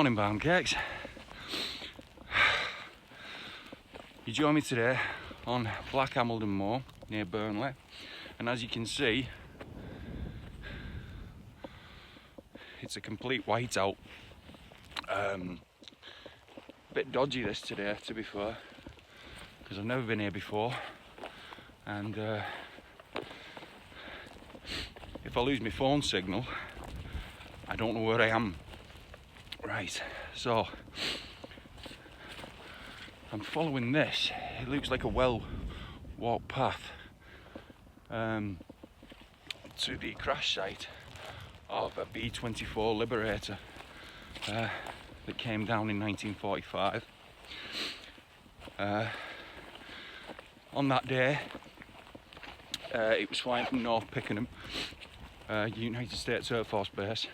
Morning, Barncakes. You join me today on Black Hameldon Moor near Burnley, and as you can see, it's a complete whiteout. Bit dodgy this today, to be fair, because I've never been here before, and if I lose my phone signal, I don't know where I am. Right, so I'm following this. It looks like a well-walked path to the crash site of a B24 Liberator that came down in 1945. On that day, it was flying from North Pickenham, United States Air Force Base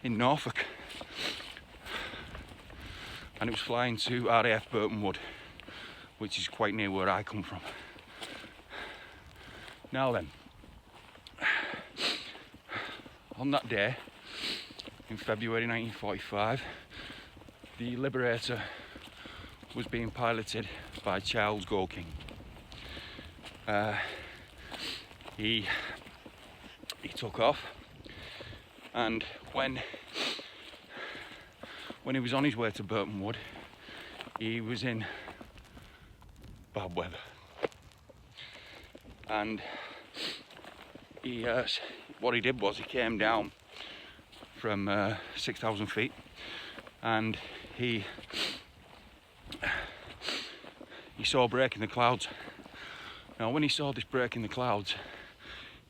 in Norfolk, and it was flying to RAF Burton Wood, which is quite near where I come from. Now then, on that day in February 1945, the Liberator was being piloted by Charles Goking. He took off, and when he was on his way to Burton Wood, he was in bad weather, and what he did was he came down from 6,000 feet, and he saw a break in the clouds. Now, when he saw this break in the clouds,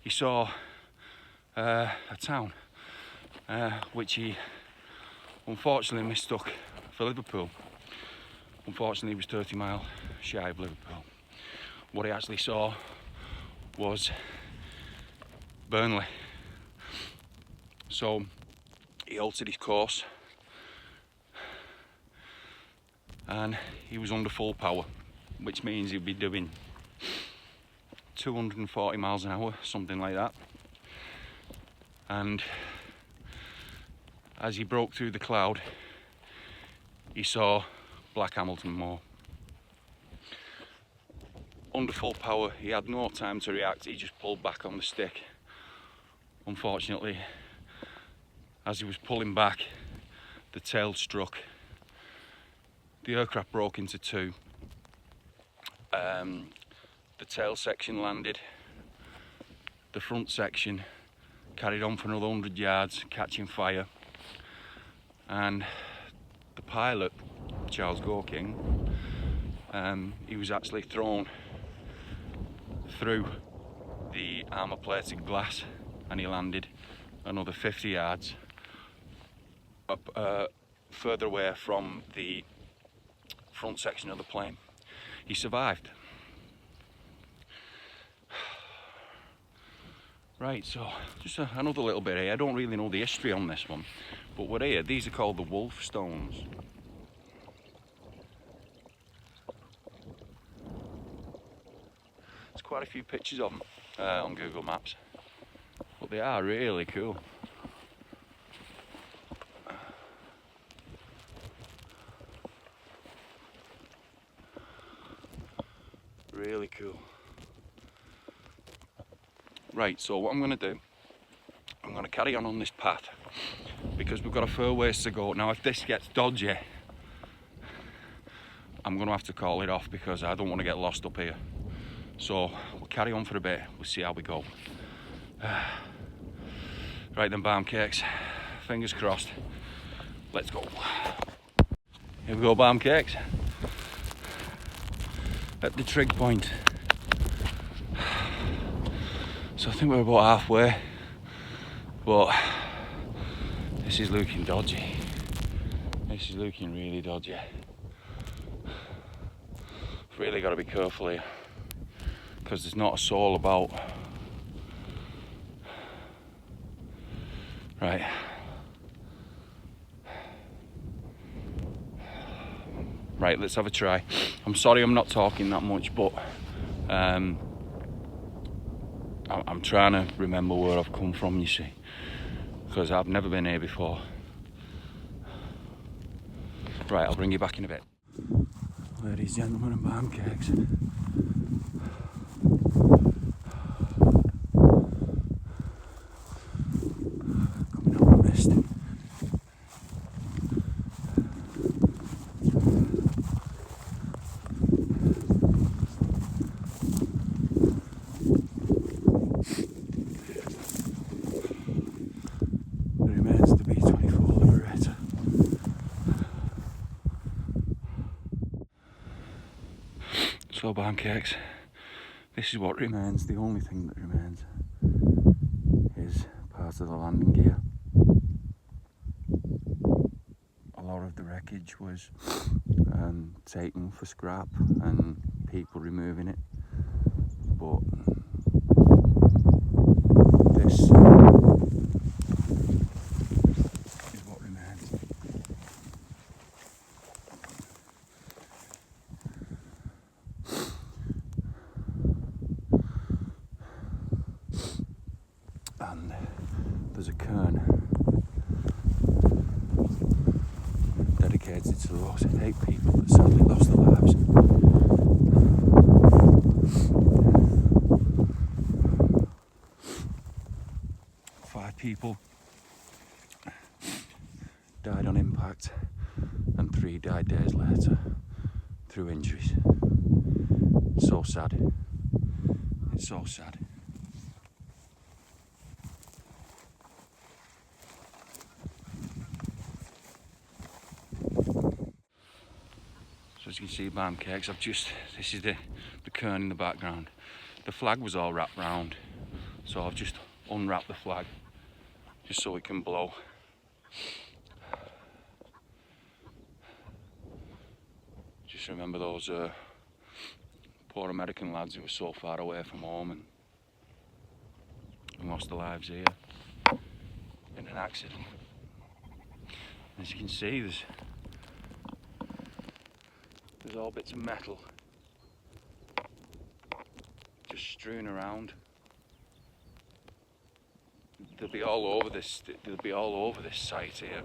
he saw a town which he unfortunately mistook for Liverpool. Unfortunately, he was 30 miles shy of Liverpool. What he actually saw was Burnley. So he altered his course, and he was under full power, which means he'd be doing 240 miles an hour, something like that. And as he broke through the cloud, he saw Black Hameldon Moor. Under full power, he had no time to react, he just pulled back on the stick. Unfortunately, as he was pulling back, the tail struck. The aircraft broke into two. The tail section landed. The front section carried on for another 100 yards, catching fire. And the pilot, Charles Goking, he was actually thrown through the armour-plated glass, and he landed another 50 yards up further away from the front section of the plane. He survived. Right, so just another little bit here. I don't really know the history on this one, but we're here. These are called the Wolf Stones. There's quite a few pictures of them on Google Maps, but they are really cool. Really cool. Right, so what I'm going to do, I'm going to carry on this path because we've got a fair ways to go. Now, if this gets dodgy, I'm going to have to call it off because I don't want to get lost up here. So we'll carry on for a bit, we'll see how we go. Right then, Barncakes, fingers crossed, let's go. Here we go, Barncakes, at the trig point. So I think we're about halfway, but this is looking dodgy. This is looking really dodgy. Really got to be careful here, because there's not a soul about. Right. Right, let's have a try. I'm sorry I'm not talking that much, but I'm trying to remember where I've come from, you see, because I've never been here before. Right, I'll bring you back in a bit. Ladies, gentlemen and pancakes. Coming out the mist. There remains the B24 Liberator. So pancakes, this is what remains. The only thing that remains is part of the landing gear. A lot of the wreckage was taken for scrap and people removing it, but this is what remains. And there's a cairn dedicated to those 8 people that sadly lost their lives. Five people died on impact and 3 died days later through injuries. So sad. It's so sad. So as you can see, pancakes, this is the cairn in the background. The flag was all wrapped round, so I've just unwrapped the flag just so it can blow. Just remember those poor American lads who were so far away from home and lost their lives here in an accident. As you can see, there's all bits of metal just strewn around. They'll be all over this. They'll be all over this site here.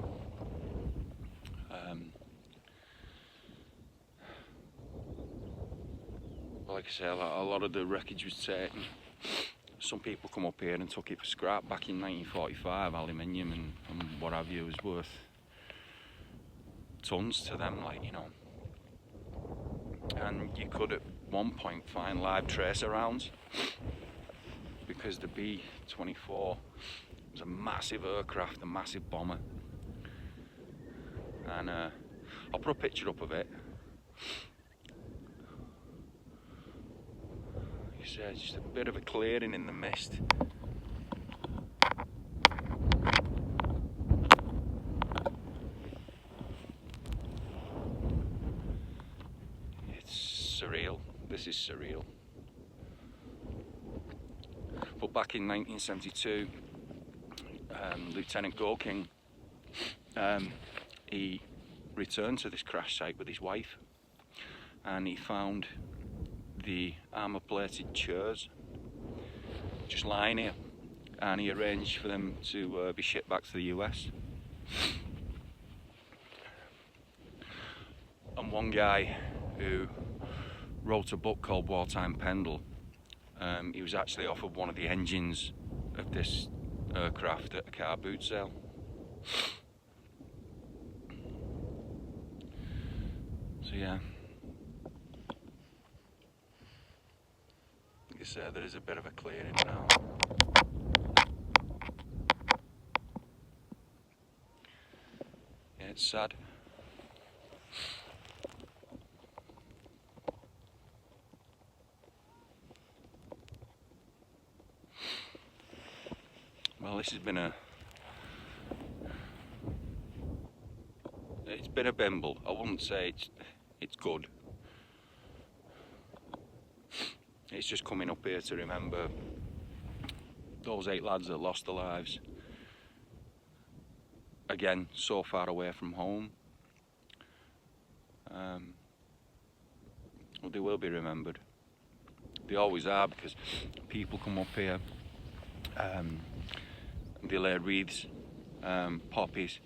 Like I say, a lot of the wreckage was taken. Some people come up here and took it for scrap back in 1945. Aluminium and what have you was worth tons to them, like, you know. And you could at one point find live tracer rounds because the B24 was a massive aircraft, a massive bomber. And I'll put a picture up of it. You see, it's just a bit of a clearing in the mist. It's surreal. This is surreal. But back in 1972, Lieutenant Goking, he returned to this crash site with his wife, and he found the armour-plated chairs just lying here, and he arranged for them to be shipped back to the US. And one guy who wrote a book called Wartime Pendle, he was actually offered one of the engines of this aircraft at a car boot sale. So yeah, like I said, there is a bit of a clearing now. Yeah, it's sad. Well, this has been it's been a bimble. I wouldn't say it's good. It's just coming up here to remember those 8 lads that lost their lives. Again, so far away from home. Well, they will be remembered. They always are, because people come up here, they lay wreaths, poppies,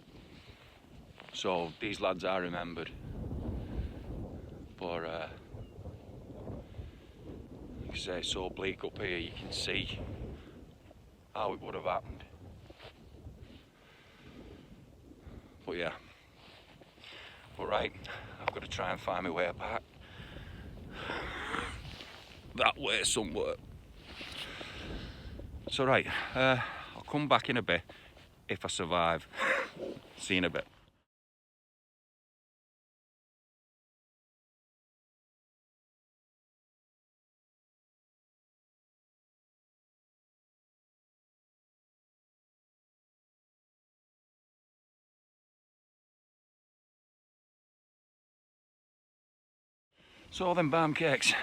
So these lads are remembered. But like I say, it's so bleak up here, you can see how it would have happened. But yeah. But right, I've got to try and find my way back. That way somewhere. So right, I'll come back in a bit if I survive. See you in a bit. So then, barm cakes.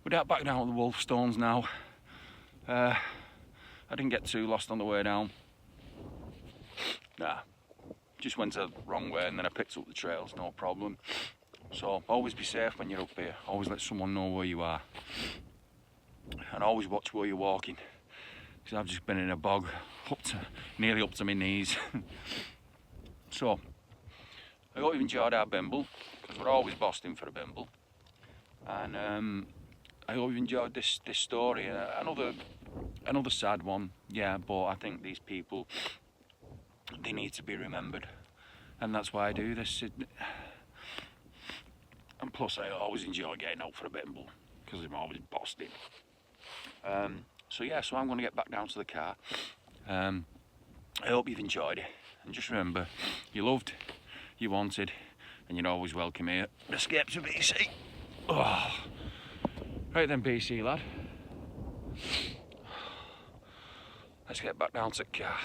We're back down at the Wolf Stones now. I didn't get too lost on the way down. Nah, just went the wrong way and then I picked up the trails, no problem. So always be safe when you're up here. Always let someone know where you are. And always watch where you're walking. Because I've just been in a bog nearly up to my knees. So, I hope you've enjoyed our bimble, because we're always bossing for a bimble. And I hope you've enjoyed this story. Another sad one, yeah, but I think these people, they need to be remembered. And that's why I do this. And plus I always enjoy getting out for a bimble, because I'm always bossed in. So yeah, so I'm going to get back down to the car. I hope you've enjoyed it. And just remember, you're loved, you're wanted, and you're always welcome here. Escape to BC. Oh. Right then, BC lad. Let's get back down to the car.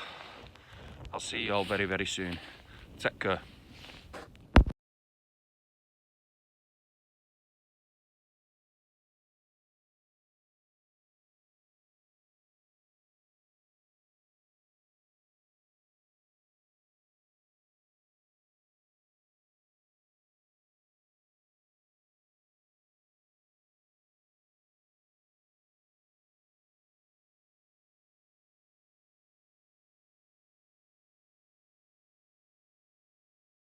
I'll see you all very, very soon. Take care.